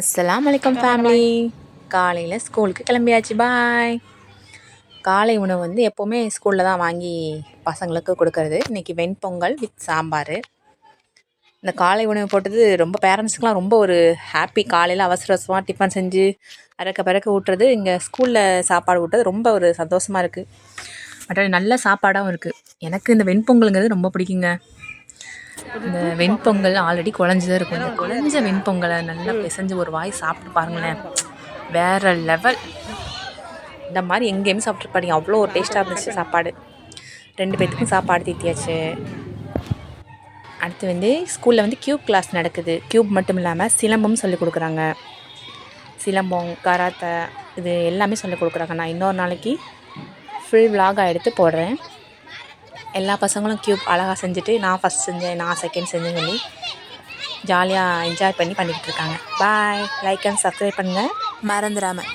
அஸ்ஸலாமு அலைக்கும் ஃபேமிலி. காலையில் ஸ்கூலுக்கு கிளம்பியாச்சு. பாய். காலை உணவு வந்து எப்போவுமே ஸ்கூலில் தான் வாங்கி பசங்களுக்கு கொடுக்கறது. இன்றைக்கி வெண்பொங்கல் வித் சாம்பார். இந்த காலை உணவு போட்டது ரொம்ப பேரண்ட்ஸுக்கெலாம் ரொம்ப ஒரு ஹாப்பி. காலையில் அவசர அவசரமாக டிஃபன் செஞ்சு பறக்க ஊட்டுறது, இங்கே ஸ்கூலில் சாப்பாடு ஊட்டுறது ரொம்ப ஒரு சந்தோஷமாக இருக்குது. மற்ற நல்ல சாப்பாடாகவும் இருக்குது. எனக்கு இந்த வெண்பொங்கலுங்கிறது ரொம்ப பிடிக்குங்க. இந்த வெண்பொங்கல் ஆல்ரெடி குழஞ்சிதான் இருக்கும். இந்த குழஞ்ச வெண்பொங்கலை நல்லா பிசைஞ்சு ஒரு வாய் சாப்பிட்டு பாருங்களேன், வேறு லெவல். இந்த மாதிரி எங்கேயுமே சாப்பிட்ருப்பாடிங்க, அவ்வளோ ஒரு டேஸ்ட்டாக இருந்துச்சு சாப்பாடு. 2 பேத்துக்கும் சாப்பாடு தீத்தியாச்சு. அடுத்து வந்து ஸ்கூலில் வந்து க்யூப் கிளாஸ் நடக்குது. க்யூப் மட்டும் இல்லாமல் சிலம்பம் சொல்லிக் கொடுக்குறாங்க. சிலம்பம், கராத்தே, இது எல்லாமே சொல்லிக் கொடுக்குறாங்க. நான் இன்னொரு நாளைக்கு ஃபுல் விலாகாக எடுத்து போடுறேன். எல்லா பசங்களும் க்யூப் அழகாக செஞ்சுட்டு, நான் ஃபஸ்ட் செஞ்சேன், நான் செகண்ட் செஞ்சேன்னு சொல்லி ஜாலியாக என்ஜாய் பண்ணிக்கிட்டு இருக்காங்க. பாய். லைக் அண்ட் சப்ஸ்கிரைப் பண்ணுங்கள் மறந்துடாமல்.